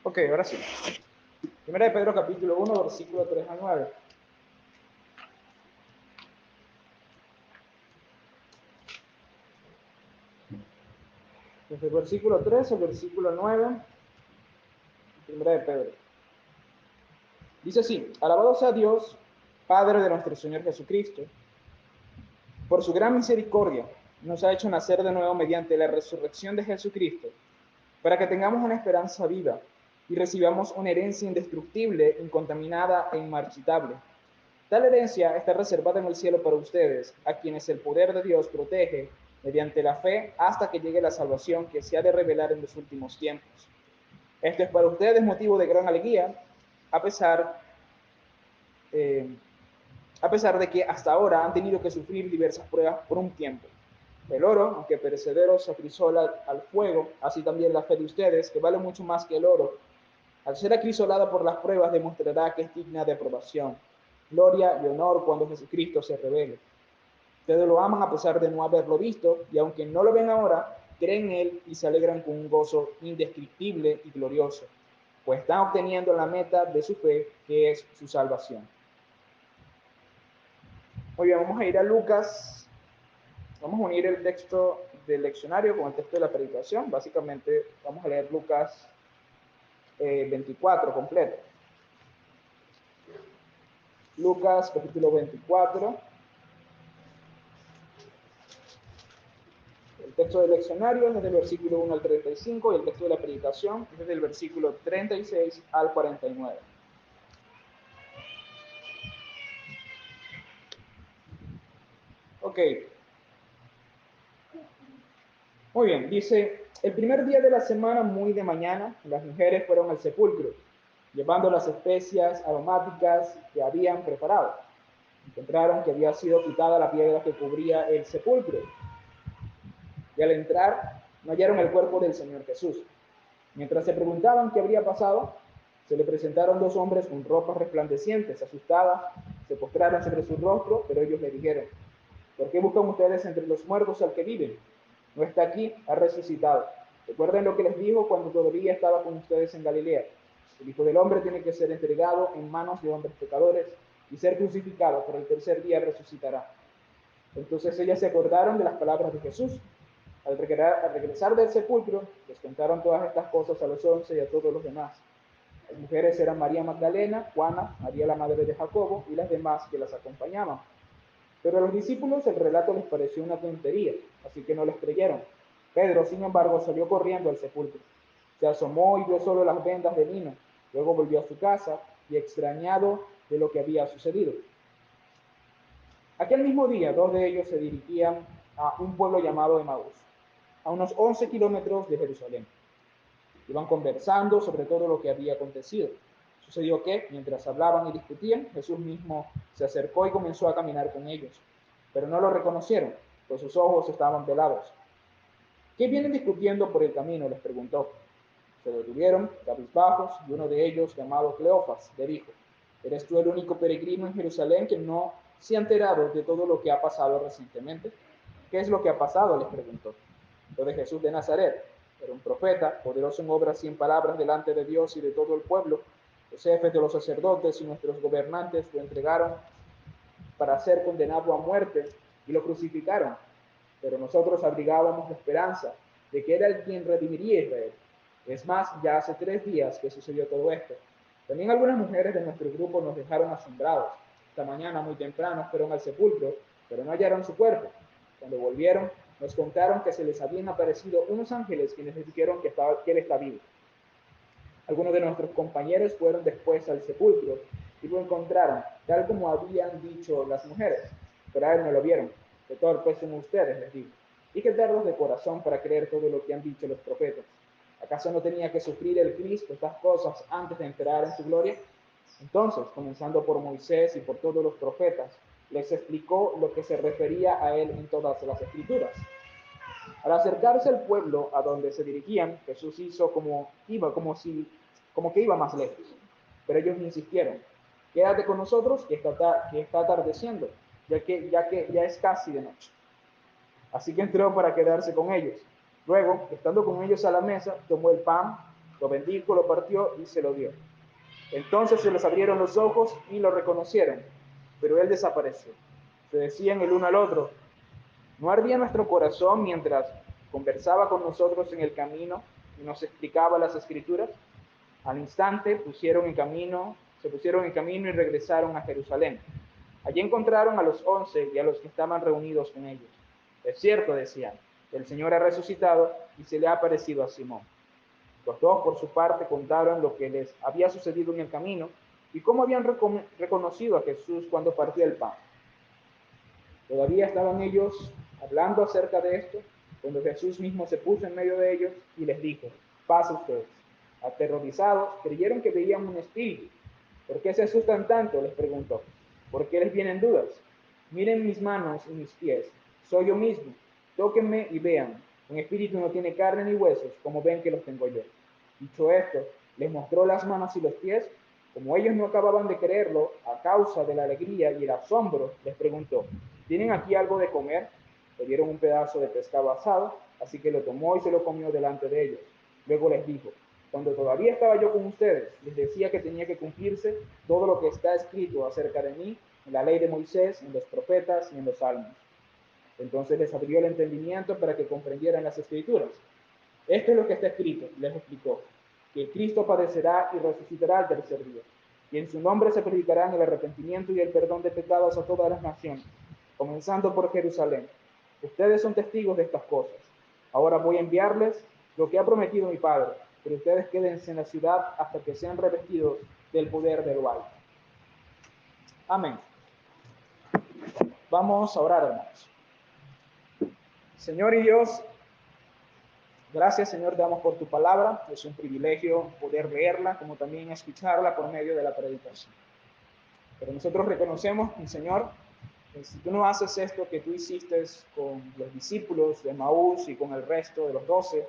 Ok, ahora sí. Primera de Pedro capítulo 1, versículo 3 al 9. Desde el versículo 3 al versículo 9, Primera de Pedro. Dice así: Alabado sea Dios, Padre de nuestro Señor Jesucristo, por su gran misericordia, nos ha hecho nacer de nuevo mediante la resurrección de Jesucristo, para que tengamos una esperanza viva y recibamos una herencia indestructible, incontaminada e inmarchitable. Tal herencia está reservada en el cielo para ustedes, a quienes el poder de Dios protege mediante la fe hasta que llegue la salvación que se ha de revelar en los últimos tiempos. Esto es para ustedes motivo de gran alegría, a pesar, eh, a pesar de que hasta ahora han tenido que sufrir diversas pruebas por un tiempo. El oro, aunque perecedero, se acrisola al fuego, así también la fe de ustedes, que vale mucho más que el oro, al ser acrisolada por las pruebas, demostrará que es digna de aprobación, gloria y honor cuando Jesucristo se revele. Ustedes lo aman a pesar de no haberlo visto, y aunque no lo ven ahora, creen en Él y se alegran con un gozo indescriptible y glorioso, pues están obteniendo la meta de su fe, que es su salvación. Muy bien, vamos a ir a Lucas. Vamos a unir el texto del leccionario con el texto de la predicación. Básicamente, vamos a leer Lucas 24 completo. Lucas capítulo 24. El texto del leccionario es desde el versículo 1 al 35 y el texto de la predicación es desde el versículo 36 al 49. Ok, muy bien, dice: el primer día de la semana, muy de mañana, las mujeres fueron al sepulcro, llevando las especias aromáticas que habían preparado. Encontraron que había sido quitada la piedra que cubría el sepulcro, y al entrar no hallaron el cuerpo del Señor Jesús. Mientras se preguntaban qué habría pasado, se le presentaron dos hombres con ropas resplandecientes. Asustadas, se postraron sobre su rostro, pero ellos le dijeron: ¿por qué buscan ustedes entre los muertos al que vive? No está aquí, ha resucitado. Recuerden lo que les dijo cuando todavía estaba con ustedes en Galilea: el Hijo del Hombre tiene que ser entregado en manos de hombres pecadores y ser crucificado, pero el tercer día resucitará. Entonces ellas se acordaron de las palabras de Jesús. Al regresar del sepulcro, les contaron todas estas cosas a los 11 y a todos los demás. Las mujeres eran María Magdalena, Juana, María la madre de Jacobo y las demás que las acompañaban. Pero a los discípulos el relato les pareció una tontería, así que no les creyeron. Pedro, sin embargo, salió corriendo al sepulcro. Se asomó y vio solo las vendas de lino. Luego volvió a su casa y extrañado de lo que había sucedido. Aquel mismo día, dos de ellos se dirigían a un pueblo llamado Emaús, a unos 11 kilómetros de Jerusalén. Iban conversando sobre todo lo que había acontecido. Sucedió que, mientras hablaban y discutían, Jesús mismo se acercó y comenzó a caminar con ellos. Pero no lo reconocieron, pues sus ojos estaban velados. ¿Qué vienen discutiendo por el camino?, les preguntó. Se detuvieron, cabizbajos, y uno de ellos, llamado Cleofas, le dijo: ¿eres tú el único peregrino en Jerusalén que no se ha enterado de todo lo que ha pasado recientemente? ¿Qué es lo que ha pasado?, les preguntó. Lo de Jesús de Nazaret. Era un profeta, poderoso en obras y en palabras delante de Dios y de todo el pueblo. Los jefes de los sacerdotes y nuestros gobernantes lo entregaron para ser condenado a muerte y lo crucificaron. Pero nosotros abrigábamos la esperanza de que era el quien redimiría a Israel. Es más, ya hace 3 días que sucedió todo esto. También algunas mujeres de nuestro grupo nos dejaron asombrados. Esta mañana muy temprano fueron al sepulcro, pero no hallaron su cuerpo. Cuando volvieron, nos contaron que se les habían aparecido unos ángeles quienes les dijeron que él está vivo. Algunos de nuestros compañeros fueron después al sepulcro y lo encontraron, tal como habían dicho las mujeres, pero a él no lo vieron. Qué torpes son ustedes, les digo, y qué terros de corazón para creer todo lo que han dicho los profetas. ¿Acaso no tenía que sufrir el Cristo estas cosas antes de entrar en su gloria? Entonces, comenzando por Moisés y por todos los profetas, les explicó lo que se refería a él en todas las escrituras. Al acercarse al pueblo a donde se dirigían, Jesús hizo como que iba más lejos. Pero ellos insistieron: quédate con nosotros, que está atardeciendo, ya es casi de noche. Así que entró para quedarse con ellos. Luego, estando con ellos a la mesa, tomó el pan Lo bendijo, lo partió y se lo dio. Entonces se les abrieron los ojos y lo reconocieron, pero él desapareció. Se decían el uno al otro: ¿no ardía nuestro corazón mientras conversaba con nosotros en el camino y nos explicaba las Escrituras? Al instante se pusieron en camino y regresaron a Jerusalén. Allí encontraron a los 11 y a los que estaban reunidos con ellos. Es cierto, decían, el Señor ha resucitado y se le ha aparecido a Simón. Los dos, por su parte, contaron lo que les había sucedido en el camino y cómo habían reconocido a Jesús cuando partía el pan. Todavía estaban ellos hablando acerca de esto, cuando Jesús mismo se puso en medio de ellos y les dijo: paz a ustedes. Aterrorizados, creyeron que veían un espíritu. ¿Por qué se asustan tanto?, les preguntó. ¿Por qué les vienen dudas? Miren mis manos y mis pies, soy yo mismo. Tóquenme y vean. Un espíritu no tiene carne ni huesos, como ven que los tengo yo. Dicho esto, les mostró las manos y los pies. Como ellos no acababan de creerlo, a causa de la alegría y el asombro, les preguntó: ¿tienen aquí algo de comer? Le dieron un pedazo de pescado asado, así que lo tomó y se lo comió delante de ellos. Luego les dijo: cuando todavía estaba yo con ustedes, les decía que tenía que cumplirse todo lo que está escrito acerca de mí en la ley de Moisés, en los profetas y en los salmos. Entonces les abrió el entendimiento para que comprendieran las Escrituras. Esto es lo que está escrito, les explicó, que Cristo padecerá y resucitará al tercer día, y en su nombre se predicarán el arrepentimiento y el perdón de pecados a todas las naciones, comenzando por Jerusalén. Ustedes son testigos de estas cosas. Ahora voy a enviarles lo que ha prometido mi Padre, pero ustedes quédense en la ciudad hasta que sean revestidos del poder del alto. Amén. Vamos a orar, hermanos. Señor y Dios, gracias, Señor, te damos por tu palabra. Es un privilegio poder leerla, como también escucharla por medio de la predicación. Pero nosotros reconocemos, Señor, que si tú no haces esto que tú hiciste con los discípulos de Emaús y con el resto de los 12,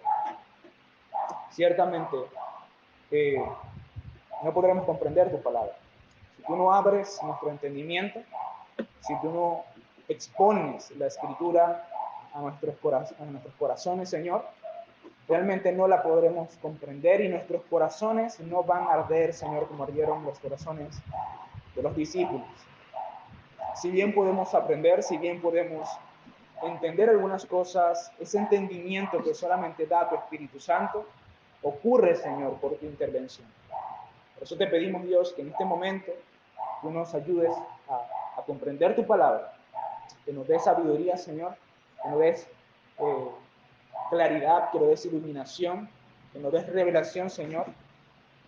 ciertamente no podremos comprender tu palabra. Si tú no abres nuestro entendimiento, si tú no expones la Escritura a nuestros corazones, Señor, realmente no la podremos comprender y nuestros corazones no van a arder, Señor, como ardieron los corazones de los discípulos. Si bien podemos aprender, si bien podemos entender algunas cosas, ese entendimiento que solamente da tu Espíritu Santo ocurre, Señor, por tu intervención. Por eso te pedimos, Dios, que en este momento tú nos ayudes a comprender tu palabra, que nos des sabiduría, Señor, que nos des claridad, que nos des iluminación, que nos des revelación, Señor,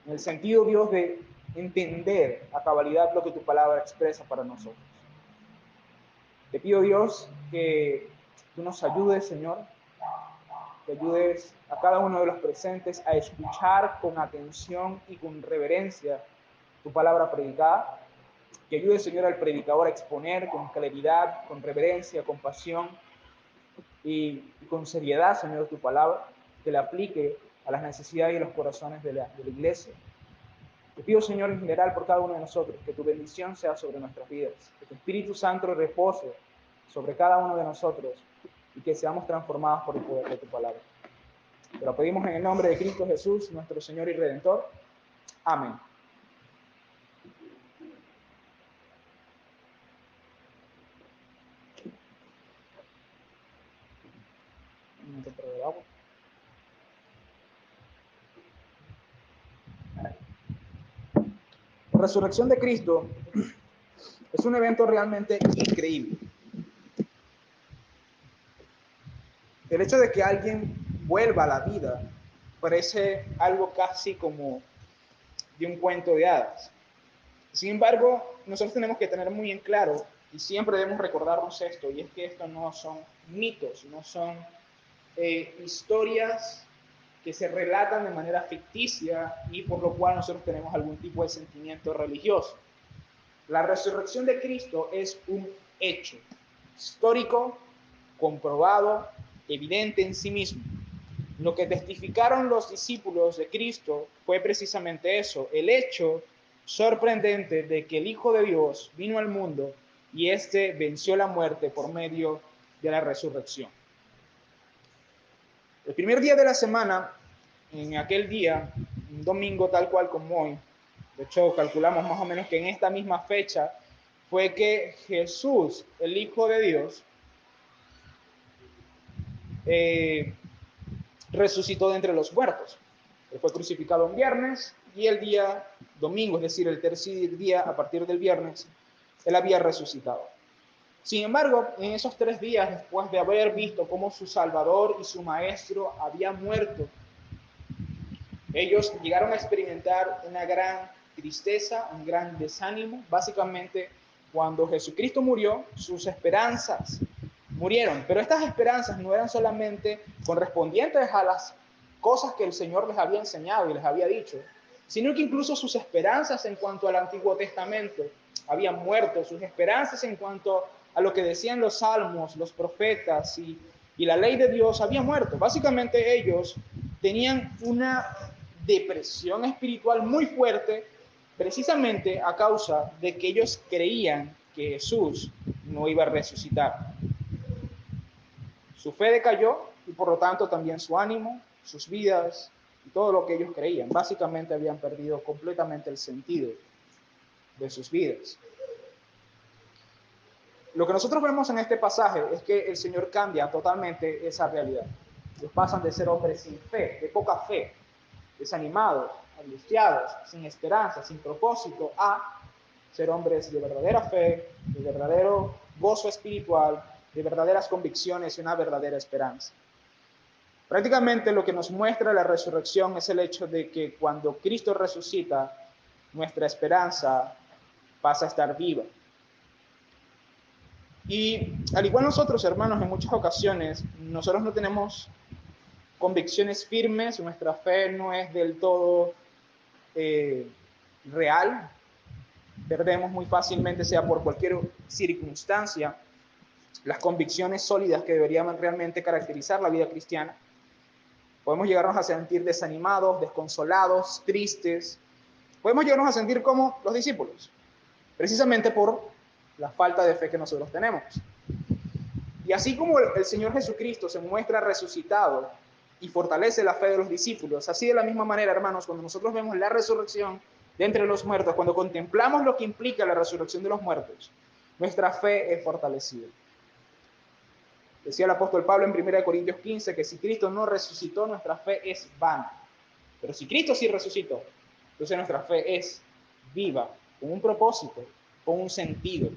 en el sentido, Dios, de entender a cabalidad lo que tu palabra expresa para nosotros. Te pido, Dios, que tú nos ayudes, Señor, que ayudes a cada uno de los presentes a escuchar con atención y con reverencia tu palabra predicada, que ayudes, Señor, al predicador a exponer con claridad, con reverencia, con pasión y con seriedad, Señor, tu palabra, que la aplique a las necesidades y los corazones de la iglesia. Te pido, Señor, en general por cada uno de nosotros, que tu bendición sea sobre nuestras vidas, que tu Espíritu Santo repose sobre cada uno de nosotros y que seamos transformados por el poder de tu palabra. Te lo pedimos en el nombre de Cristo Jesús, nuestro Señor y Redentor. Amén. La resurrección de Cristo es un evento realmente increíble. El hecho de que alguien vuelva a la vida parece algo casi como de un cuento de hadas. Sin embargo, nosotros tenemos que tener muy en claro, y siempre debemos recordarnos esto, y es que esto no son mitos, no son historias que se relatan de manera ficticia y por lo cual nosotros tenemos algún tipo de sentimiento religioso. La resurrección de Cristo es un hecho histórico, comprobado, evidente en sí mismo. Lo que testificaron los discípulos de Cristo fue precisamente eso, el hecho sorprendente de que el Hijo de Dios vino al mundo y éste venció la muerte por medio de la resurrección. El primer día de la semana, en aquel día, un domingo tal cual como hoy. De hecho, calculamos más o menos que en esta misma fecha fue que Jesús, el Hijo de Dios, resucitó de entre los muertos. Él fue crucificado un viernes y el día domingo, es decir, el tercer día a partir del viernes, él había resucitado. Sin embargo, en esos 3 días, después de haber visto cómo su Salvador y su Maestro había muerto, ellos llegaron a experimentar una gran tristeza, un gran desánimo. Básicamente, cuando Jesucristo murió, sus esperanzas murieron. Pero estas esperanzas no eran solamente correspondientes a las cosas que el Señor les había enseñado y les había dicho, sino que incluso sus esperanzas en cuanto al Antiguo Testamento habían muerto, sus esperanzas en cuanto a lo que decían los salmos, los profetas y la ley de Dios había muerto. Básicamente ellos tenían una depresión espiritual muy fuerte, precisamente a causa de que ellos creían que Jesús no iba a resucitar. Su fe decayó y por lo tanto también su ánimo, sus vidas y todo lo que ellos creían. Básicamente habían perdido completamente el sentido de sus vidas. Lo que nosotros vemos en este pasaje es que el Señor cambia totalmente esa realidad. Ellos pasan de ser hombres sin fe, de poca fe, desanimados, angustiados, sin esperanza, sin propósito, a ser hombres de verdadera fe, de verdadero gozo espiritual, de verdaderas convicciones y una verdadera esperanza. Prácticamente lo que nos muestra la resurrección es el hecho de que cuando Cristo resucita, nuestra esperanza pasa a estar viva. Y al igual nosotros, hermanos, en muchas ocasiones, nosotros no tenemos convicciones firmes, nuestra fe no es del todo real, perdemos muy fácilmente, sea por cualquier circunstancia, las convicciones sólidas que deberían realmente caracterizar la vida cristiana. Podemos llegarnos a sentir desanimados, desconsolados, tristes. Podemos llegarnos a sentir como los discípulos, precisamente por la falta de fe que nosotros tenemos. Y así como el Señor Jesucristo se muestra resucitado y fortalece la fe de los discípulos, así de la misma manera, hermanos, cuando nosotros vemos la resurrección de entre los muertos, cuando contemplamos lo que implica la resurrección de los muertos, nuestra fe es fortalecida. Decía el apóstol Pablo en 1 Corintios 15 que si Cristo no resucitó, nuestra fe es vana. Pero si Cristo sí resucitó, entonces nuestra fe es viva, con un propósito, con un sentido.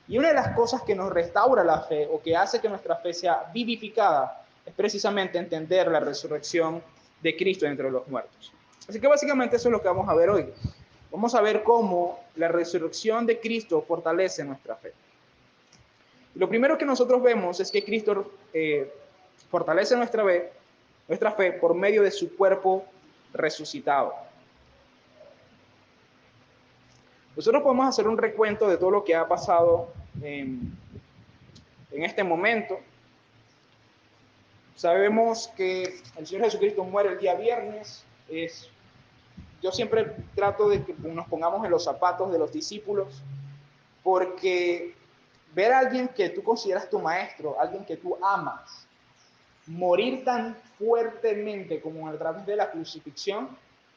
Y una de las cosas que nos restaura la fe o que hace que nuestra fe sea vivificada es precisamente entender la resurrección de Cristo entre los muertos. Así que básicamente eso es lo que vamos a ver hoy. Vamos a ver cómo la resurrección de Cristo fortalece nuestra fe. Y lo primero que nosotros vemos es que Cristo fortalece nuestra fe por medio de su cuerpo resucitado. Nosotros podemos hacer un recuento de todo lo que ha pasado en este momento. Sabemos que el Señor Jesucristo muere el día viernes. Yo siempre trato de que nos pongamos en los zapatos de los discípulos, porque ver a alguien que tú consideras tu maestro, alguien que tú amas, morir tan fuertemente como a través de la crucifixión,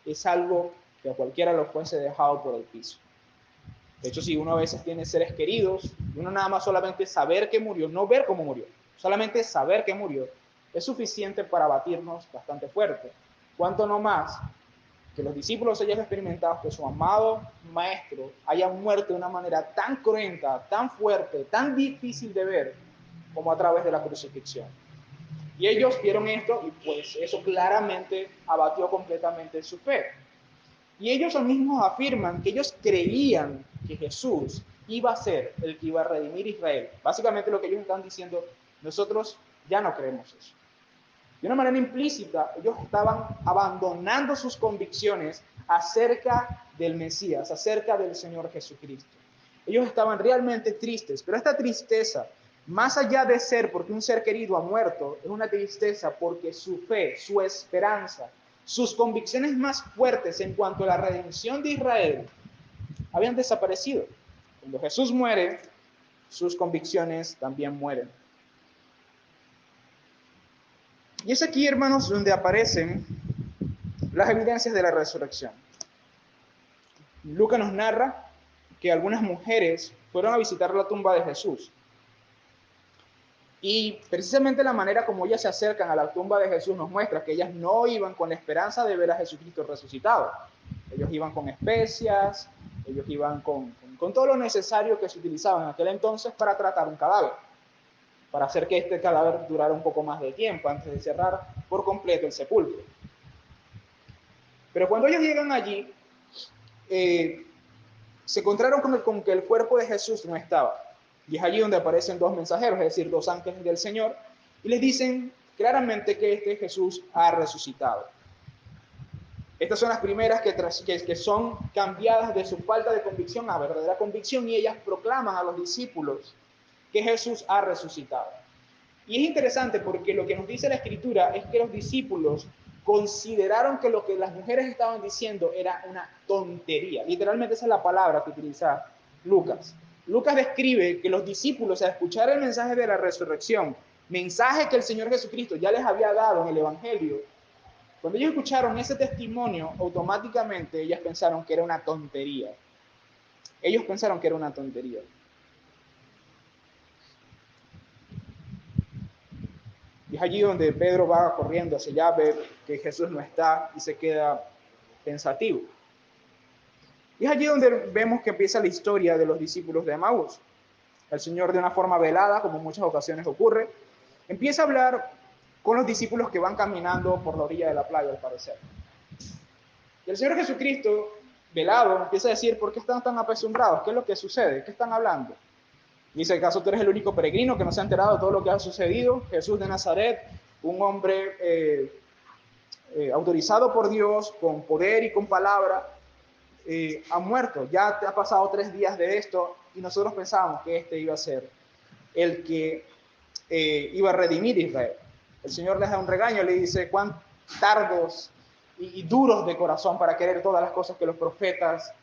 es algo que a cualquiera lo fuese dejado por el piso. De hecho, si uno a veces tiene seres queridos, uno nada más solamente saber que murió, no ver cómo murió, solamente saber que murió, es suficiente para batirnos bastante fuerte. ¿Cuánto no más que los discípulos hayan experimentado que su amado maestro haya muerto de una manera tan cruenta, tan fuerte, tan difícil de ver como a través de la crucifixión? Y ellos vieron esto y pues eso claramente abatió completamente su fe. Y ellos mismos afirman que ellos creían que Jesús iba a ser el que iba a redimir a Israel. Básicamente lo que ellos están diciendo, nosotros ya no creemos eso. De una manera implícita, ellos estaban abandonando sus convicciones acerca del Mesías, acerca del Señor Jesucristo. Ellos estaban realmente tristes, pero esta tristeza, más allá de ser porque un ser querido ha muerto, es una tristeza porque su fe, su esperanza, sus convicciones más fuertes en cuanto a la redención de Israel habían desaparecido. Cuando Jesús muere, sus convicciones también mueren. Y es aquí, hermanos, donde aparecen las evidencias de la resurrección. Lucas nos narra que algunas mujeres fueron a visitar la tumba de Jesús. Y precisamente la manera como ellas se acercan a la tumba de Jesús nos muestra que ellas no iban con la esperanza de ver a Jesucristo resucitado. Ellos iban con especias, ellos iban con todo lo necesario que se utilizaba en aquel entonces para tratar un cadáver, para hacer que este cadáver durara un poco más de tiempo antes de cerrar por completo el sepulcro. Pero cuando ellos llegan allí, se encontraron con que el cuerpo de Jesús no estaba. Y es allí donde aparecen dos mensajeros, es decir, dos ángeles del Señor, y les dicen claramente que este Jesús ha resucitado. Estas son las primeras que son cambiadas de su falta de convicción a verdadera convicción, y ellas proclaman a los discípulos que Jesús ha resucitado. Y es interesante porque lo que nos dice la Escritura es que los discípulos consideraron que lo que las mujeres estaban diciendo era una tontería. Literalmente esa es la palabra que utiliza Lucas. Lucas describe que los discípulos, al escuchar el mensaje de la resurrección, mensaje que el Señor Jesucristo ya les había dado en el Evangelio, cuando ellos escucharon ese testimonio, automáticamente ellas pensaron que era una tontería. Ellos pensaron que era una tontería. Y es allí donde Pedro va corriendo hacia allá, ve que Jesús no está y se queda pensativo. Y es allí donde vemos que empieza la historia de los discípulos de Emaús. El Señor, de una forma velada, como en muchas ocasiones ocurre, empieza a hablar con los discípulos que van caminando por la orilla de la playa, al parecer. Y el Señor Jesucristo, velado, empieza a decir: ¿por qué están tan apesumbrados? ¿Qué es lo que sucede? ¿Qué están hablando? Dice: ¿acaso tú eres el único peregrino que no se ha enterado de todo lo que ha sucedido? Jesús de Nazaret, un hombre autorizado por Dios, con poder y con palabra, ha muerto. Ya te ha pasado 3 días de esto, y nosotros pensábamos que este iba a ser el que iba a redimir a Israel. El Señor les da un regaño, le dice: cuán tardos y duros de corazón para querer todas las cosas que los profetas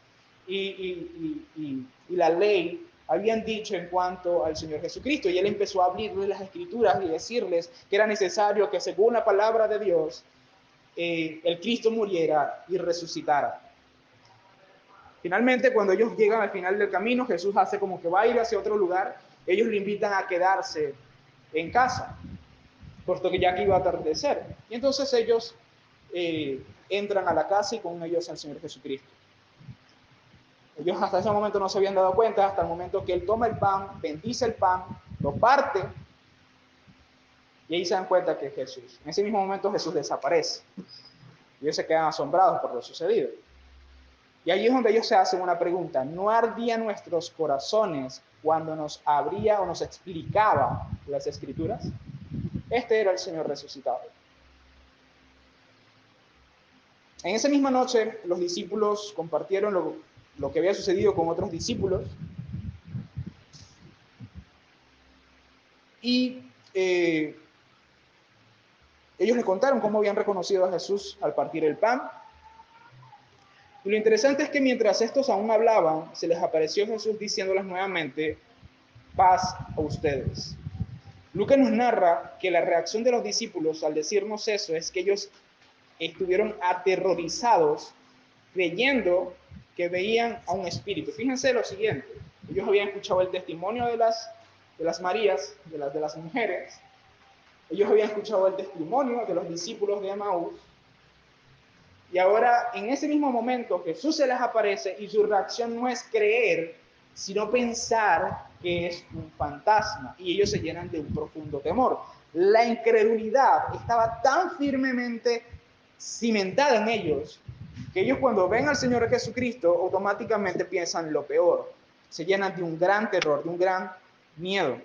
y la ley habían dicho en cuanto al Señor Jesucristo. Y él empezó a abrirles las escrituras y decirles que era necesario que, según la palabra de Dios, el Cristo muriera y resucitara. Finalmente, cuando ellos llegan al final del camino, Jesús hace como que va a ir hacia otro lugar. Ellos le invitan a quedarse en casa, puesto que ya que iba a atardecer. Y entonces ellos entran a la casa, y con ellos al Señor Jesucristo. Ellos hasta ese momento no se habían dado cuenta, hasta el momento que él toma el pan, bendice el pan, lo parte, y ahí se dan cuenta que es Jesús. En ese mismo momento Jesús desaparece. Y ellos se quedan asombrados por lo sucedido. Y ahí es donde ellos se hacen una pregunta: ¿no ardían nuestros corazones cuando nos abría o nos explicaba las Escrituras? Este era el Señor resucitado. En esa misma noche los discípulos compartieron lo que había sucedido con otros discípulos, y ellos les contaron cómo habían reconocido a Jesús al partir el pan. Y lo interesante es que mientras estos aún hablaban, se les apareció Jesús diciéndoles nuevamente: paz a ustedes. Lucas nos narra que la reacción de los discípulos al decirnos eso es que ellos estuvieron aterrorizados, creyendo que veían a un espíritu. Fíjense lo siguiente: ellos habían escuchado el testimonio de las Marías, de las mujeres. Ellos habían escuchado el testimonio de los discípulos de Emaús, y ahora en ese mismo momento Jesús se les aparece, y su reacción no es creer, sino pensar que es un fantasma, y ellos se llenan de un profundo temor. La incredulidad estaba tan firmemente cimentada en ellos que ellos, cuando ven al Señor Jesucristo, automáticamente piensan lo peor, se llenan de un gran terror, de un gran miedo.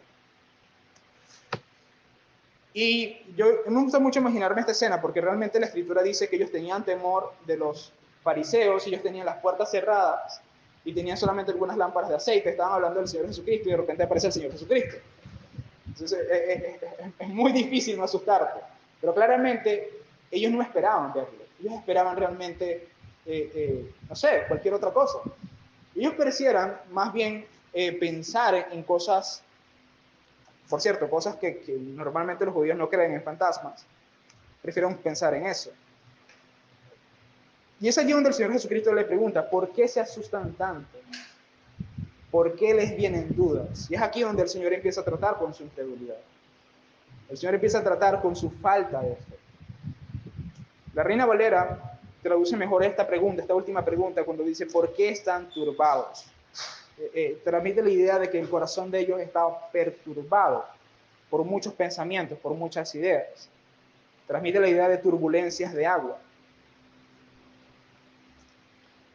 Y me gusta mucho imaginarme esta escena, porque realmente la Escritura dice que ellos tenían temor de los fariseos, y ellos tenían las puertas cerradas y tenían solamente algunas lámparas de aceite. Estaban hablando del Señor Jesucristo y de repente aparece el Señor Jesucristo. Entonces es muy difícil no asustarte, pero claramente ellos no esperaban verlo. Ellos esperaban realmente, no sé, cualquier otra cosa. Ellos parecieran más bien pensar en cosas, por cierto, cosas que normalmente los judíos no creen en fantasmas. Prefieren pensar en eso. Y es allí donde el Señor Jesucristo le pregunta, ¿por qué se asustan tanto? ¿Por qué les vienen dudas? Y es aquí donde el Señor empieza a tratar con su incredulidad. El Señor empieza a tratar con su falta de fe. La Reina Valera traduce mejor esta pregunta, esta última pregunta, cuando dice, ¿por qué están turbados? Transmite la idea de que el corazón de ellos estaba perturbado por muchos pensamientos, por muchas ideas. Transmite la idea de turbulencias de agua.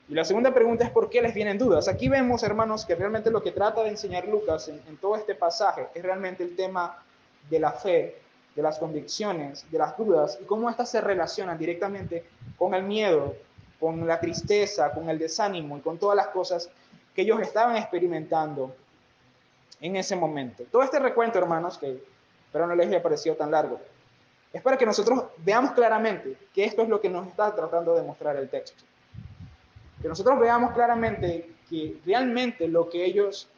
Y la segunda pregunta es ¿por qué les vienen dudas? Aquí vemos, hermanos, que realmente lo que trata de enseñar Lucas en todo este pasaje es realmente el tema de la fe, de las convicciones, de las dudas y cómo éstas se relacionan directamente con el miedo, con la tristeza, con el desánimo y con todas las cosas que ellos estaban experimentando en ese momento. Todo este recuento, hermanos, que espero no les haya parecido tan largo, es para que nosotros veamos claramente que esto es lo que nos está tratando de mostrar el texto. Que nosotros veamos claramente que realmente lo que ellos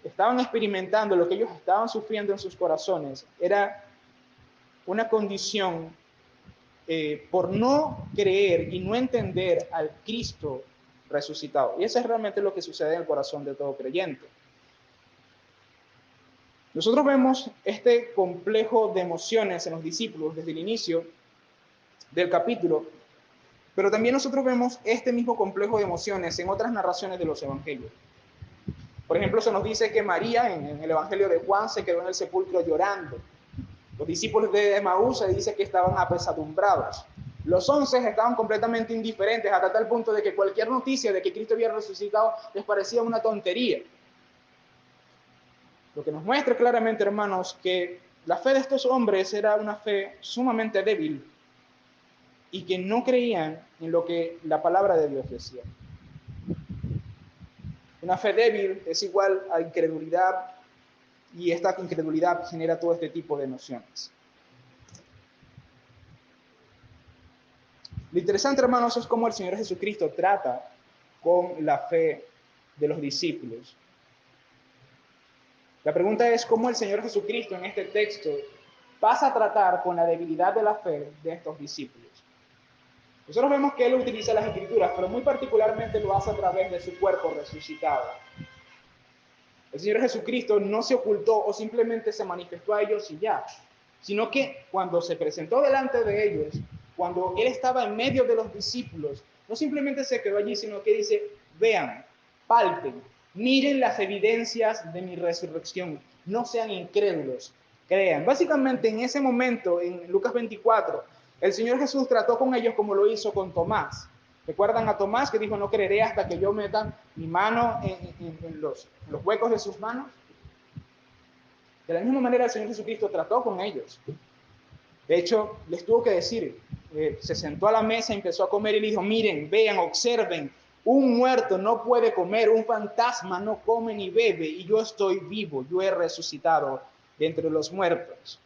estaban experimentando, lo que ellos estaban sufriendo en sus corazones, era una condición por no creer y no entender al Cristo resucitado. Y eso es realmente lo que sucede en el corazón de todo creyente. Nosotros vemos este complejo de emociones en los discípulos desde el inicio del capítulo, pero también nosotros vemos este mismo complejo de emociones en otras narraciones de los evangelios. Por ejemplo, se nos dice que María en el evangelio de Juan se quedó en el sepulcro llorando. Los discípulos de Emaús se dice que estaban apesadumbrados. Los 11 estaban completamente indiferentes hasta tal punto de que cualquier noticia de que Cristo había resucitado les parecía una tontería. Lo que nos muestra claramente, hermanos, que la fe de estos hombres era una fe sumamente débil y que no creían en lo que la palabra de Dios decía. Una fe débil es igual a incredulidad y esta incredulidad genera todo este tipo de emociones. Lo interesante, hermanos, es cómo el Señor Jesucristo trata con la fe de los discípulos. La pregunta es cómo el Señor Jesucristo en este texto pasa a tratar con la debilidad de la fe de estos discípulos. Nosotros vemos que Él utiliza las Escrituras, pero muy particularmente lo hace a través de su cuerpo resucitado. El Señor Jesucristo no se ocultó o simplemente se manifestó a ellos y ya, sino que cuando se presentó delante de ellos, cuando Él estaba en medio de los discípulos, no simplemente se quedó allí, sino que dice, vean, palpen, miren las evidencias de mi resurrección, no sean incrédulos, crean. Básicamente en ese momento, en Lucas 24, el Señor Jesús trató con ellos como lo hizo con Tomás. ¿Recuerdan a Tomás que dijo, no creeré hasta que yo meta mi mano en los huecos de sus manos? De la misma manera el Señor Jesucristo trató con ellos. De hecho, les tuvo que decir, se sentó a la mesa, empezó a comer y le dijo, miren, vean, observen, un muerto no puede comer, un fantasma no come ni bebe, y yo estoy vivo, yo he resucitado de entre los muertos.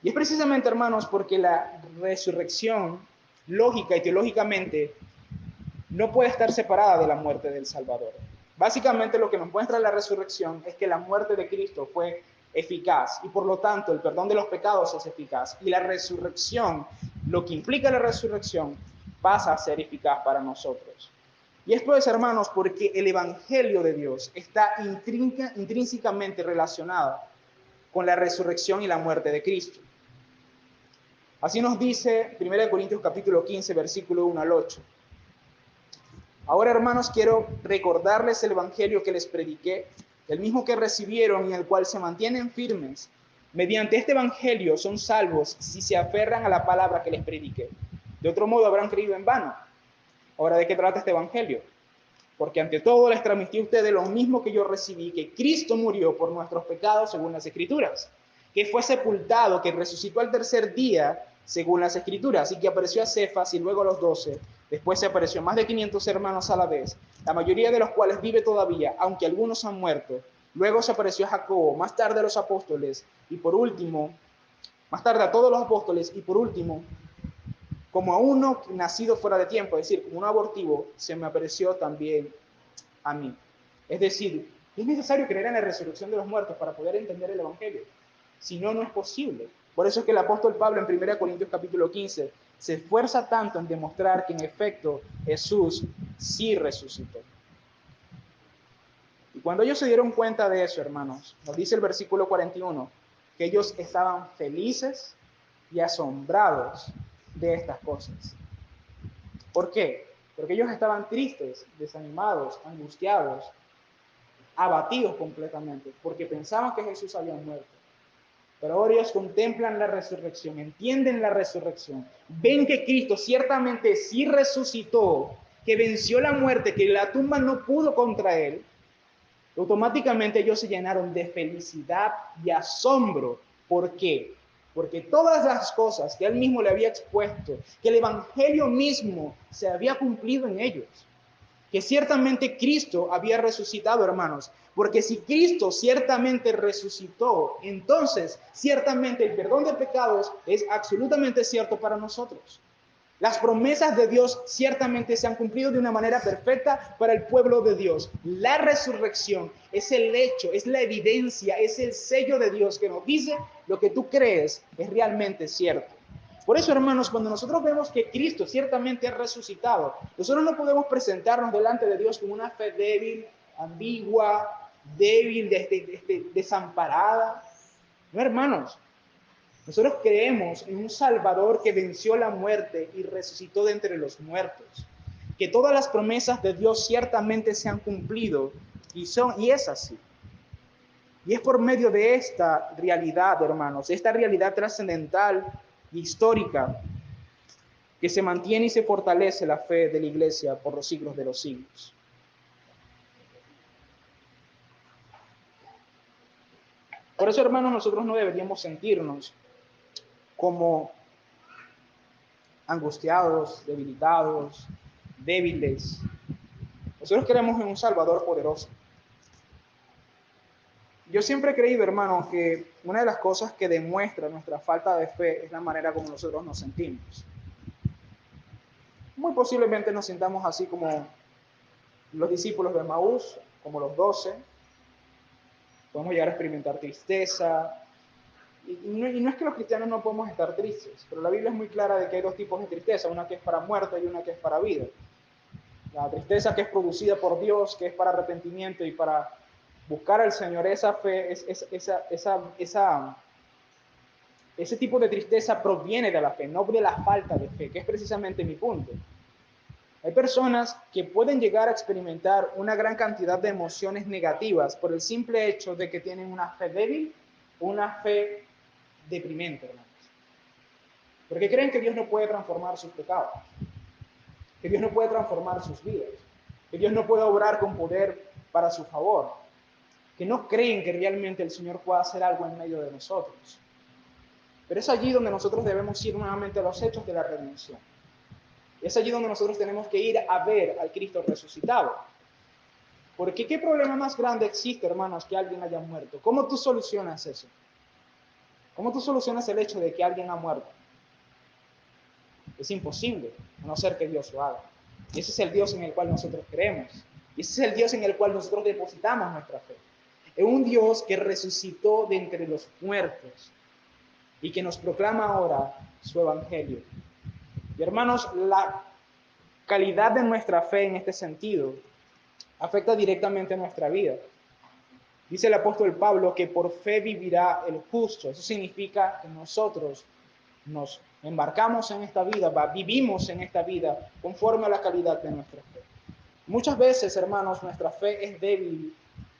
Y es precisamente, hermanos, porque la resurrección, lógica y teológicamente, no puede estar separada de la muerte del Salvador. Básicamente lo que nos muestra la resurrección es que la muerte de Cristo fue eficaz y por lo tanto el perdón de los pecados es eficaz y la resurrección, lo que implica la resurrección, pasa a ser eficaz para nosotros. Y esto es, hermanos, porque el Evangelio de Dios está intrínsecamente relacionado con la resurrección y la muerte de Cristo. Así nos dice 1 Corintios capítulo 15, versículo 1 al 8. Ahora, hermanos, quiero recordarles el evangelio que les prediqué, el mismo que recibieron y en el cual se mantienen firmes. Mediante este evangelio son salvos si se aferran a la palabra que les prediqué. De otro modo habrán creído en vano. Ahora, ¿de qué trata este evangelio? Porque ante todo les transmití a ustedes lo mismo que yo recibí, que Cristo murió por nuestros pecados según las Escrituras, que fue sepultado, que resucitó al tercer día según las Escrituras, y que apareció a Cefas y luego a los 12. Después se apareció a más de 500 hermanos a la vez, la mayoría de los cuales vive todavía, aunque algunos han muerto. Luego se apareció a Jacobo, más tarde a los apóstoles, y por último, más tarde a todos los apóstoles, y por último, como a uno nacido fuera de tiempo, es decir, como un abortivo, se me apareció también a mí. Es decir, es necesario creer en la resurrección de los muertos para poder entender el Evangelio. Si no, no es posible. Por eso es que el apóstol Pablo en 1 Corintios capítulo 15 se esfuerza tanto en demostrar que en efecto Jesús sí resucitó. Y cuando ellos se dieron cuenta de eso, hermanos, nos dice el versículo 41, que ellos estaban felices y asombrados de estas cosas. ¿Por qué? Porque ellos estaban tristes, desanimados, angustiados, abatidos completamente, porque pensaban que Jesús había muerto. Pero ahora ellos contemplan la resurrección, entienden la resurrección, ven que Cristo ciertamente sí resucitó, que venció la muerte, que la tumba no pudo contra él. Automáticamente ellos se llenaron de felicidad y asombro. ¿Por qué? Porque todas las cosas que él mismo le había expuesto, que el evangelio mismo se había cumplido en ellos, que ciertamente Cristo había resucitado, hermanos, porque si Cristo ciertamente resucitó, entonces ciertamente el perdón de pecados es absolutamente cierto para nosotros. Las promesas de Dios ciertamente se han cumplido de una manera perfecta para el pueblo de Dios. La resurrección es el hecho, es la evidencia, es el sello de Dios que nos dice lo que tú crees es realmente cierto. Por eso, hermanos, cuando nosotros vemos que Cristo ciertamente ha resucitado, nosotros no podemos presentarnos delante de Dios con una fe débil, ambigua, débil, desamparada. No, hermanos. Nosotros creemos en un Salvador que venció la muerte y resucitó de entre los muertos. Que todas las promesas de Dios ciertamente se han cumplido y es así. Y es por medio de esta realidad, hermanos, esta realidad trascendental e histórica, que se mantiene y se fortalece la fe de la iglesia por los siglos de los siglos. Por eso, hermanos, nosotros no deberíamos sentirnos como angustiados, debilitados, débiles. Nosotros creemos en un Salvador poderoso. Yo siempre he creído, hermano, que una de las cosas que demuestra nuestra falta de fe es la manera como nosotros nos sentimos. Muy posiblemente nos sintamos así como los discípulos de Emaús, como los 12. Podemos llegar a experimentar tristeza. Y no es que los cristianos no podemos estar tristes, pero la Biblia es muy clara de que hay dos tipos de tristeza, una que es para muerte y una que es para vida. La tristeza que es producida por Dios, que es para arrepentimiento y para buscar al Señor, esa fe, ese tipo de tristeza proviene de la fe, no de la falta de fe, que es precisamente mi punto. Hay personas que pueden llegar a experimentar una gran cantidad de emociones negativas por el simple hecho de que tienen una fe débil o una fe deprimente, hermanos. Porque creen que Dios no puede transformar sus pecados, que Dios no puede transformar sus vidas, que Dios no puede obrar con poder para su favor, que no creen que realmente el Señor pueda hacer algo en medio de nosotros. Pero es allí donde nosotros debemos ir nuevamente a los hechos de la redención. Es allí donde nosotros tenemos que ir a ver al Cristo resucitado. Porque ¿qué problema más grande existe, hermanos, que alguien haya muerto? ¿Cómo tú solucionas eso? ¿Cómo tú solucionas el hecho de que alguien ha muerto? Es imposible, a no ser que Dios lo haga. Y ese es el Dios en el cual nosotros creemos. Y ese es el Dios en el cual nosotros depositamos nuestra fe. Es un Dios que resucitó de entre los muertos y que nos proclama ahora su evangelio. Y hermanos, la calidad de nuestra fe en este sentido afecta directamente a nuestra vida. Dice el apóstol Pablo que por fe vivirá el justo. Eso significa que nosotros nos embarcamos en esta vida, vivimos en esta vida conforme a la calidad de nuestra fe. Muchas veces, hermanos, nuestra fe es débil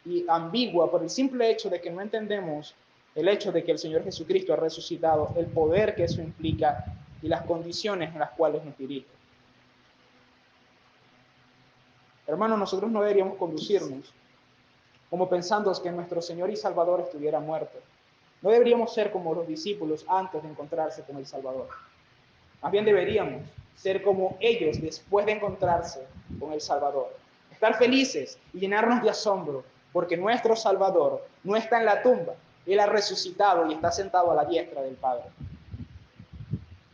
y ambigua por el simple hecho de que no entendemos el hecho de que el Señor Jesucristo ha resucitado, el poder que eso implica y las condiciones en las cuales nos dirige. Hermanos, nosotros no deberíamos conducirnos como pensando que nuestro Señor y Salvador estuviera muerto. No deberíamos ser como los discípulos antes de encontrarse con el Salvador. Más bien deberíamos ser como ellos después de encontrarse con el Salvador. Estar felices y llenarnos de asombro porque nuestro Salvador no está en la tumba. Él ha resucitado y está sentado a la diestra del Padre.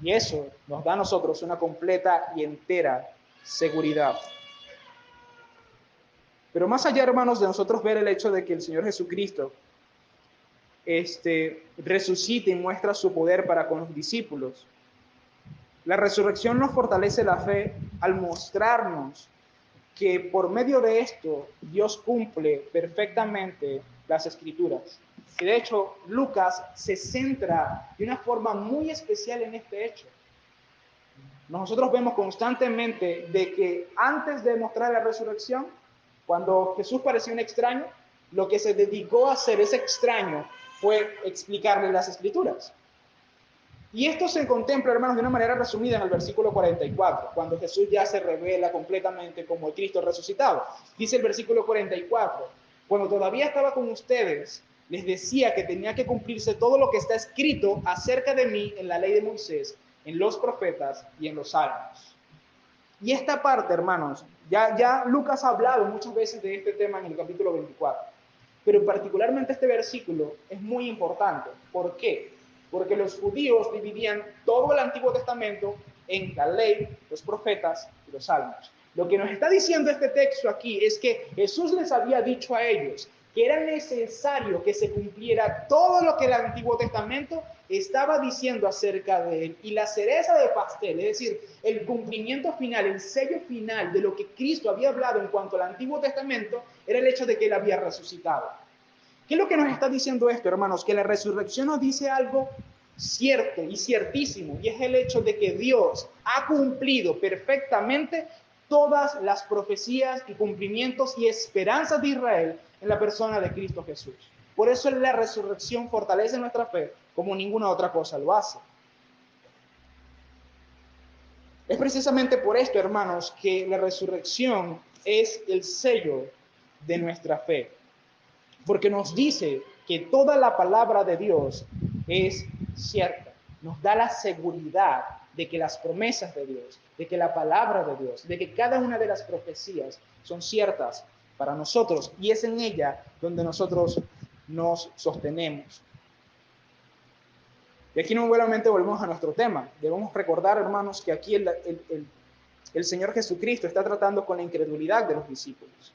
Y eso nos da a nosotros una completa y entera seguridad. Pero más allá, hermanos, de nosotros ver el hecho de que el Señor Jesucristo resucita y muestra su poder para con los discípulos, La resurrección nos fortalece la fe al mostrarnos que por medio de esto Dios cumple perfectamente las escrituras. Y de hecho, Lucas se centra de una forma muy especial en este hecho. Nosotros vemos constantemente de que antes de mostrar la resurrección, cuando Jesús parecía un extraño, lo que se dedicó a hacer ese extraño fue explicarle las escrituras. Y esto se contempla, hermanos, de una manera resumida en el versículo 44, cuando Jesús ya se revela completamente como el Cristo resucitado. Dice el versículo 44, cuando todavía estaba con ustedes, les decía que tenía que cumplirse todo lo que está escrito acerca de mí en la ley de Moisés, en los profetas y en los salmos. Y esta parte, hermanos, ya Lucas ha hablado muchas veces de este tema en el capítulo 24, pero particularmente este versículo es muy importante. ¿Por qué? Porque los judíos dividían todo el Antiguo Testamento en la ley, los profetas y los salmos. Lo que nos está diciendo este texto aquí es que Jesús les había dicho a ellos que era necesario que se cumpliera todo lo que el Antiguo Testamento estaba diciendo acerca de él. Y la cereza de pastel, es decir, el cumplimiento final, el sello final de lo que Cristo había hablado en cuanto al Antiguo Testamento, era el hecho de que él había resucitado. ¿Qué es lo que nos está diciendo esto, hermanos? Que la resurrección nos dice algo cierto y ciertísimo, y es el hecho de que Dios ha cumplido perfectamente todas las profecías y cumplimientos y esperanzas de Israel en la persona de Cristo Jesús. Por eso la resurrección fortalece nuestra fe como ninguna otra cosa lo hace. Es precisamente por esto, hermanos, que la resurrección es el sello de nuestra fe, porque nos dice que toda la palabra de Dios es cierta, nos da la seguridad de que las promesas de Dios, de que la palabra de Dios, de que cada una de las profecías son ciertas para nosotros, y es en ella donde nosotros nos sostenemos. Y aquí nuevamente volvemos a nuestro tema. Debemos recordar, hermanos, que aquí el Señor Jesucristo está tratando con la incredulidad de los discípulos.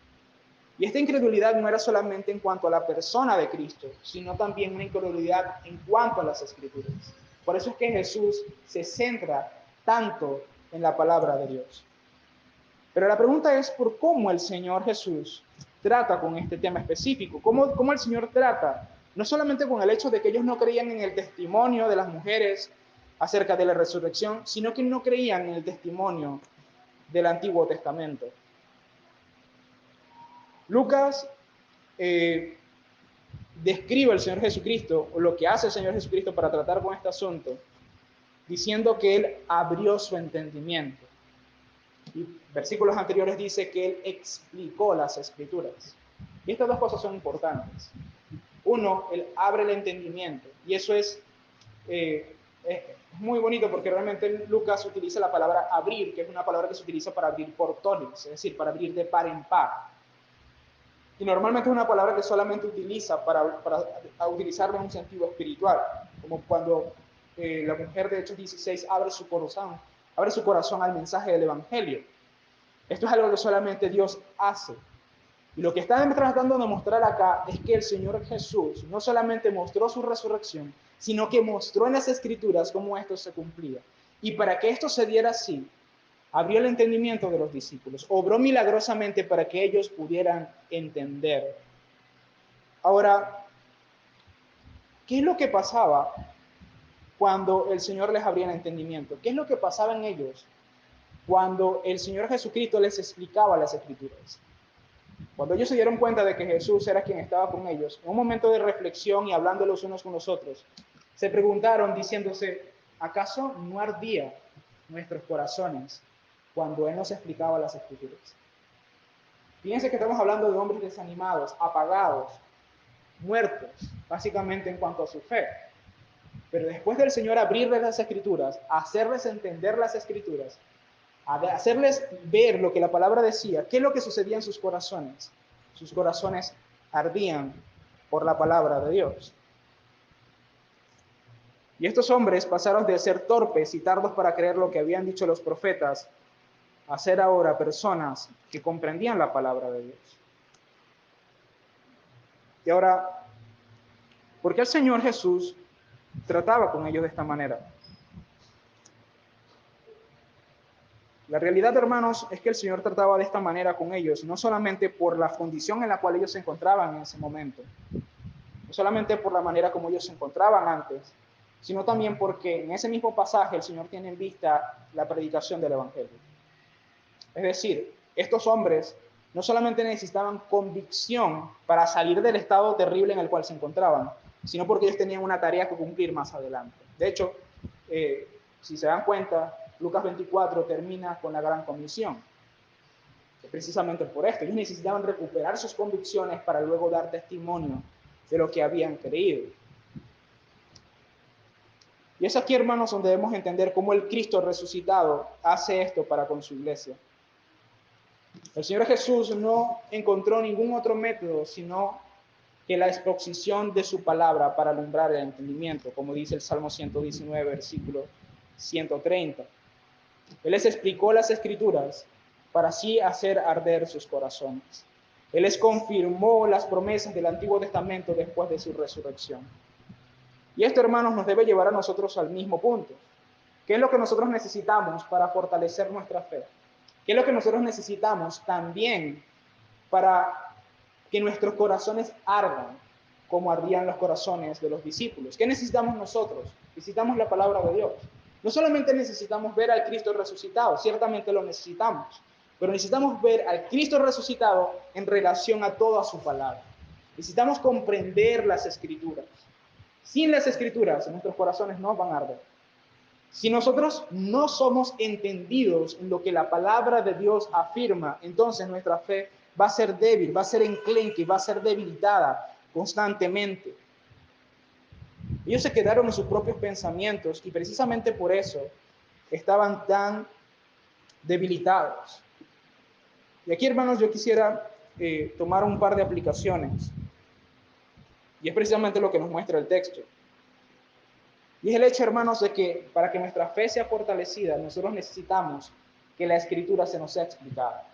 Y esta incredulidad no era solamente en cuanto a la persona de Cristo, sino también una incredulidad en cuanto a las Escrituras. Por eso es que Jesús se centra tanto en la palabra de Dios. Pero la pregunta es por cómo el Señor Jesús trata con este tema específico. ¿Cómo el Señor trata? No solamente con el hecho de que ellos no creían en el testimonio de las mujeres acerca de la resurrección, sino que no creían en el testimonio del Antiguo Testamento. Lucas describe al Señor Jesucristo, o lo que hace el Señor Jesucristo para tratar con este asunto, diciendo que Él abrió su entendimiento. Y versículos anteriores dice que Él explicó las Escrituras. Y estas dos cosas son importantes. Uno, Él abre el entendimiento, y eso es muy bonito porque realmente Lucas utiliza la palabra abrir, que es una palabra que se utiliza para abrir portones, es decir, para abrir de par en par. Y normalmente es una palabra que solamente utiliza para utilizarla en un sentido espiritual, como cuando la mujer de Hechos 16 abre su corazón al mensaje del Evangelio. Esto es algo que solamente Dios hace. Y lo que está tratando de mostrar acá es que el Señor Jesús no solamente mostró su resurrección, sino que mostró en las Escrituras cómo esto se cumplía. Y para que esto se diera así, abrió el entendimiento de los discípulos, obró milagrosamente para que ellos pudieran entender. Ahora, ¿qué es lo que pasaba cuando el Señor les abría el entendimiento? ¿Qué es lo que pasaba en ellos cuando el Señor Jesucristo les explicaba las Escrituras? Cuando ellos se dieron cuenta de que Jesús era quien estaba con ellos, en un momento de reflexión y hablando los unos con los otros, se preguntaron diciéndose, ¿acaso no ardía nuestros corazones cuando Él nos explicaba las Escrituras? Fíjense que estamos hablando de hombres desanimados, apagados, muertos, básicamente en cuanto a su fe. Pero después del Señor abrirles las Escrituras, hacerles entender las Escrituras, hacerles ver lo que la palabra decía, qué es lo que sucedía en sus corazones. Sus corazones ardían por la palabra de Dios. Y estos hombres pasaron de ser torpes y tardos para creer lo que habían dicho los profetas a ser ahora personas que comprendían la palabra de Dios. Y ahora, ¿por qué el Señor Jesús trataba con ellos de esta manera? La realidad, hermanos, es que el Señor trataba de esta manera con ellos, no solamente por la condición en la cual ellos se encontraban en ese momento, no solamente por la manera como ellos se encontraban antes, sino también porque en ese mismo pasaje el Señor tiene en vista la predicación del Evangelio. Es decir, estos hombres no solamente necesitaban convicción para salir del estado terrible en el cual se encontraban, sino porque ellos tenían una tarea que cumplir más adelante. De hecho, si se dan cuenta, Lucas 24 termina con la gran comisión. Precisamente por esto, ellos necesitaban recuperar sus convicciones para luego dar testimonio de lo que habían creído. Y es aquí, hermanos, donde debemos entender cómo el Cristo resucitado hace esto para con su iglesia. El Señor Jesús no encontró ningún otro método sino que la exposición de su palabra para alumbrar el entendimiento, como dice el Salmo 119, versículo 130. Él les explicó las Escrituras para así hacer arder sus corazones. Él les confirmó las promesas del Antiguo Testamento después de su resurrección. Y esto, hermanos, nos debe llevar a nosotros al mismo punto. ¿Qué es lo que nosotros necesitamos para fortalecer nuestra fe? ¿Qué es lo que nosotros necesitamos también para que nuestros corazones ardan como ardían los corazones de los discípulos? ¿Qué necesitamos nosotros? Necesitamos la palabra de Dios. No solamente necesitamos ver al Cristo resucitado, ciertamente lo necesitamos, pero necesitamos ver al Cristo resucitado en relación a toda su palabra. Necesitamos comprender las Escrituras. Sin las Escrituras, nuestros corazones no van a arder. Si nosotros no somos entendidos en lo que la palabra de Dios afirma, entonces nuestra fe va a ser débil, va a ser enclenque, va a ser debilitada constantemente. Ellos se quedaron en sus propios pensamientos y precisamente por eso estaban tan debilitados. Y aquí, hermanos, yo quisiera tomar un par de aplicaciones. Y es precisamente lo que nos muestra el texto. Y es el hecho, hermanos, de que para que nuestra fe sea fortalecida, nosotros necesitamos que la Escritura se nos sea explicada.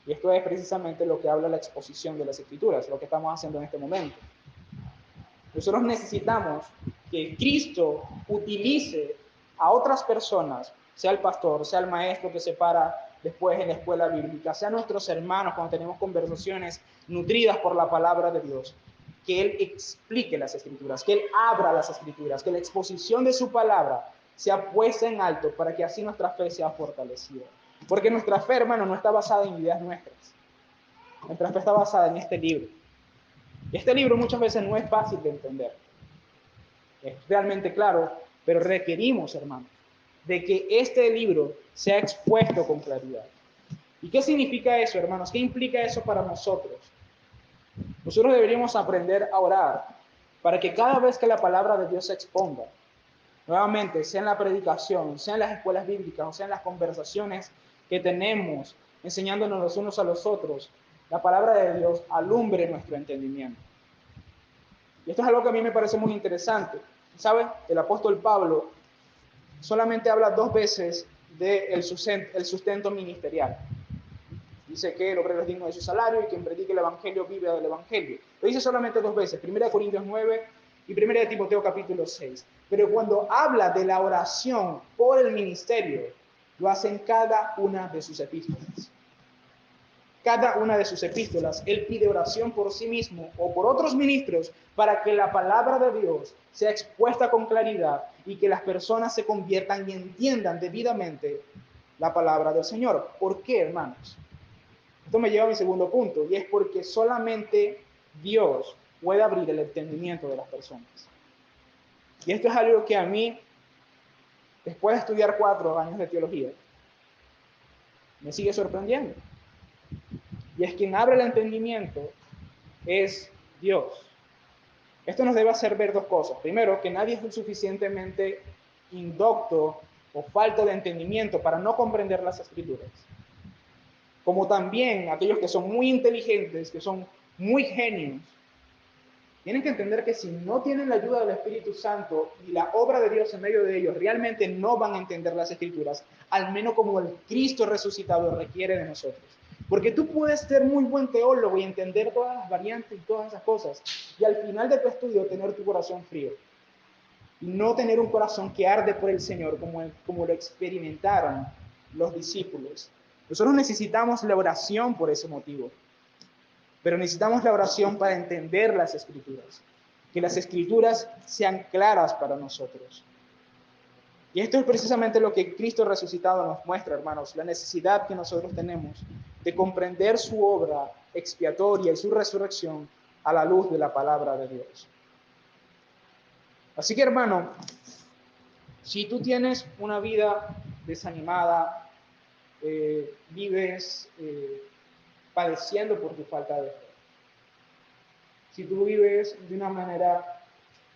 Y esto es precisamente lo que habla la exposición de las Escrituras, lo que estamos haciendo en este momento. Nosotros necesitamos que Cristo utilice a otras personas, sea el pastor, sea el maestro que se para después en la escuela bíblica, sea nuestros hermanos cuando tenemos conversaciones nutridas por la palabra de Dios, que Él explique las Escrituras, que Él abra las Escrituras, que la exposición de su palabra sea puesta en alto para que así nuestra fe sea fortalecida. Porque nuestra fe, hermano, no está basada en ideas nuestras. Nuestra fe está basada en este libro. Y este libro muchas veces no es fácil de entender. Es realmente claro, pero requerimos, hermanos, de que este libro sea expuesto con claridad. ¿Y qué significa eso, hermanos? ¿Qué implica eso para nosotros? Nosotros deberíamos aprender a orar para que cada vez que la palabra de Dios se exponga, nuevamente, sea en la predicación, sea en las escuelas bíblicas, o sea en las conversaciones que tenemos, enseñándonos los unos a los otros, la palabra de Dios alumbre nuestro entendimiento. Y esto es algo que a mí me parece muy interesante. ¿Sabe? El apóstol Pablo solamente habla 2 veces del sustento ministerial. Dice que el obrero es digno de su salario y quien predique el evangelio vive del evangelio. Lo dice solamente 2 veces, 1 Corintios 9 y 1 Timoteo capítulo 6. Pero cuando habla de la oración por el ministerio, lo hace en cada una de sus epístolas. Cada una de sus epístolas, él pide oración por sí mismo o por otros ministros para que la palabra de Dios sea expuesta con claridad y que las personas se conviertan y entiendan debidamente la palabra del Señor. ¿Por qué, hermanos? Esto me lleva a mi segundo punto, y es porque solamente Dios puede abrir el entendimiento de las personas. Y esto es algo que a mí, después de estudiar 4 años de teología, me sigue sorprendiendo. Y es quien abre el entendimiento es Dios. Esto nos debe hacer ver 2 cosas. Primero, que nadie es suficientemente indocto o falto de entendimiento para no comprender las Escrituras. Como también aquellos que son muy inteligentes, que son muy genios, tienen que entender que si no tienen la ayuda del Espíritu Santo y la obra de Dios en medio de ellos, realmente no van a entender las Escrituras, al menos como el Cristo resucitado requiere de nosotros. Porque tú puedes ser muy buen teólogo y entender todas las variantes y todas esas cosas, y al final de tu estudio tener tu corazón frío, y no tener un corazón que arde por el Señor como lo experimentaron los discípulos. Nosotros necesitamos la oración por ese motivo, pero necesitamos la oración para entender las Escrituras, que las Escrituras sean claras para nosotros. Y esto es precisamente lo que Cristo resucitado nos muestra, hermanos, la necesidad que nosotros tenemos de comprender su obra expiatoria y su resurrección a la luz de la palabra de Dios. Así que, hermano, si tú tienes una vida desanimada, vives padeciendo por tu falta de fe, si tú vives de una manera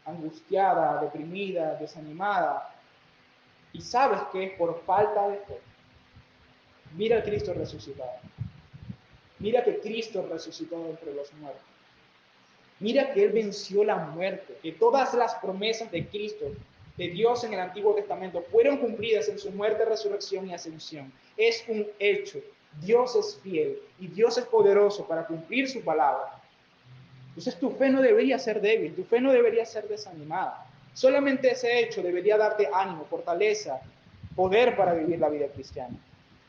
angustiada, deprimida, desanimada, y sabes que es por falta de fe, mira a Cristo resucitado. Mira que Cristo resucitó entre los muertos. Mira que Él venció la muerte, que todas las promesas de Cristo, de Dios en el Antiguo Testamento, fueron cumplidas en su muerte, resurrección y ascensión. Es un hecho. Dios es fiel y Dios es poderoso para cumplir su palabra. Entonces tu fe no debería ser débil, tu fe no debería ser desanimada. Solamente ese hecho debería darte ánimo, fortaleza, poder para vivir la vida cristiana.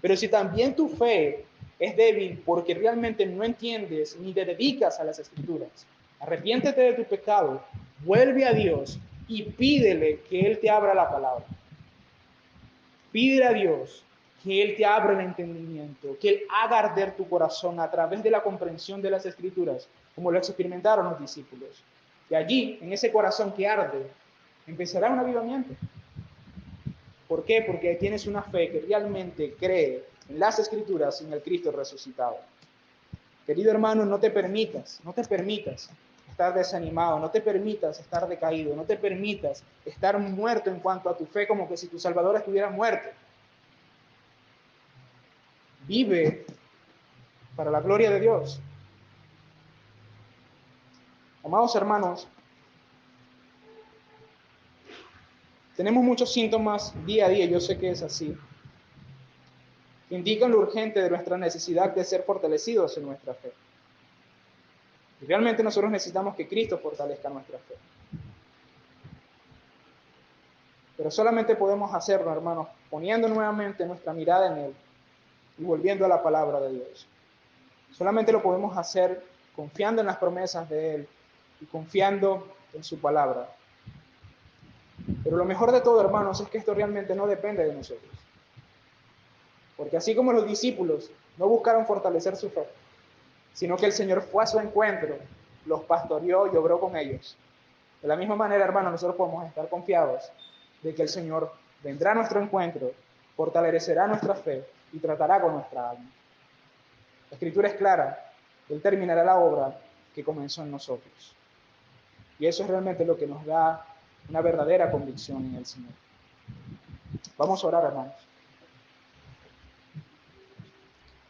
Pero si también tu fe es débil porque realmente no entiendes ni te dedicas a las Escrituras, arrepiéntete de tu pecado, vuelve a Dios y pídele que Él te abra la palabra. Pídele a Dios que Él te abra el entendimiento, que Él haga arder tu corazón a través de la comprensión de las Escrituras, como lo experimentaron los discípulos. Y allí, en ese corazón que arde, empezará un avivamiento. ¿Por qué? Porque tienes una fe que realmente cree en las Escrituras y en el Cristo resucitado. Querido hermano, no te permitas estar desanimado, no te permitas estar decaído, no te permitas estar muerto en cuanto a tu fe, como que si tu Salvador estuviera muerto. Vive para la gloria de Dios. Amados hermanos, tenemos muchos síntomas día a día, yo sé que es así, que indican lo urgente de nuestra necesidad de ser fortalecidos en nuestra fe. Y realmente nosotros necesitamos que Cristo fortalezca nuestra fe. Pero solamente podemos hacerlo, hermanos, poniendo nuevamente nuestra mirada en Él y volviendo a la palabra de Dios. Solamente lo podemos hacer confiando en las promesas de Él y confiando en su palabra. Pero lo mejor de todo, hermanos, es que esto realmente no depende de nosotros. Porque así como los discípulos no buscaron fortalecer su fe, sino que el Señor fue a su encuentro, los pastoreó y obró con ellos. De la misma manera, hermanos, nosotros podemos estar confiados de que el Señor vendrá a nuestro encuentro, fortalecerá nuestra fe y tratará con nuestra alma. La Escritura es clara, Él terminará la obra que comenzó en nosotros. Y eso es realmente lo que nos da una verdadera convicción en el Señor. Vamos a orar, hermanos.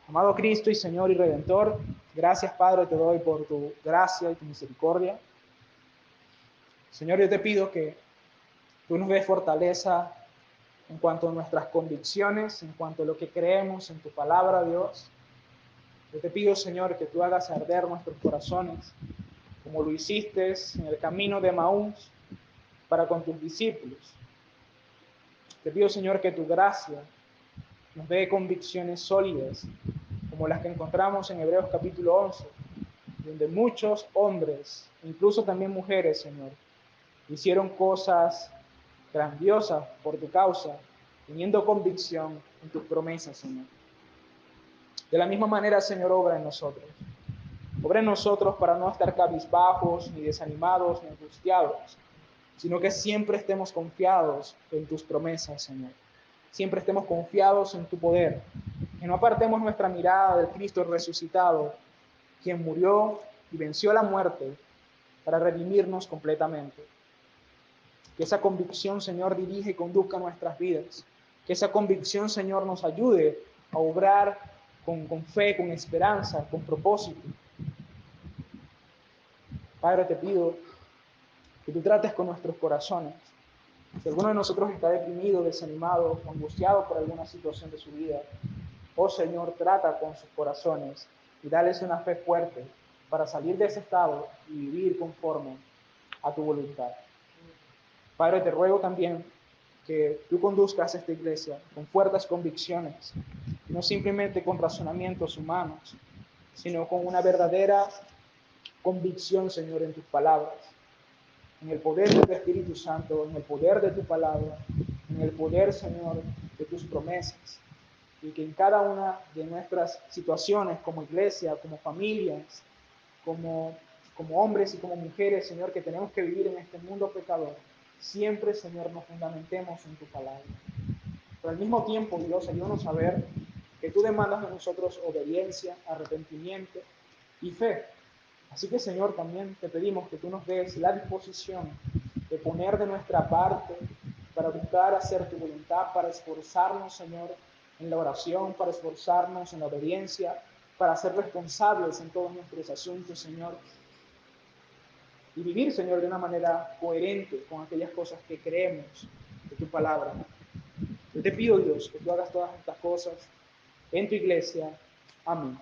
Amado Cristo y Señor y Redentor, gracias, Padre, te doy por tu gracia y tu misericordia. Señor, yo te pido que tú nos des fortaleza en cuanto a nuestras convicciones, en cuanto a lo que creemos en tu palabra, Dios. Yo te pido, Señor, que tú hagas arder nuestros corazones, como lo hiciste en el camino de Emaús para con tus discípulos. Te pido, Señor, que tu gracia nos dé convicciones sólidas, como las que encontramos en Hebreos capítulo 11, donde muchos hombres, incluso también mujeres, Señor, hicieron cosas grandiosas por tu causa, teniendo convicción en tus promesas, Señor. De la misma manera, Señor, obra en nosotros. Obra en nosotros para no estar cabizbajos, ni desanimados, ni angustiados, sino que siempre estemos confiados en tus promesas, Señor. Siempre estemos confiados en tu poder. Que no apartemos nuestra mirada del Cristo resucitado, quien murió y venció la muerte para redimirnos completamente. Que esa convicción, Señor, dirige y conduzca nuestras vidas. Que esa convicción, Señor, nos ayude a obrar con fe, con esperanza, con propósito. Padre, te pido que tú trates con nuestros corazones. Si alguno de nosotros está deprimido, desanimado, angustiado por alguna situación de su vida, oh Señor, trata con sus corazones y dales una fe fuerte para salir de ese estado y vivir conforme a tu voluntad. Padre, te ruego también que tú conduzcas a esta iglesia con fuertes convicciones, no simplemente con razonamientos humanos, sino con una verdadera convicción, Señor, en tus palabras, en el poder de tu Espíritu Santo, en el poder de tu palabra, en el poder, Señor, de tus promesas. Y que en cada una de nuestras situaciones como iglesia, como familias, como hombres y como mujeres, Señor, que tenemos que vivir en este mundo pecador, siempre, Señor, nos fundamentemos en tu palabra. Pero al mismo tiempo, Dios, ayúdanos a ver que tú demandas de nosotros obediencia, arrepentimiento y fe. Así que, Señor, también te pedimos que tú nos des la disposición de poner de nuestra parte para buscar hacer tu voluntad, para esforzarnos, Señor, en la oración, para esforzarnos en la obediencia, para ser responsables en todos nuestros asuntos, Señor, y vivir, Señor, de una manera coherente con aquellas cosas que creemos de tu palabra. Yo te pido, Dios, que tú hagas todas estas cosas en tu iglesia. Amén.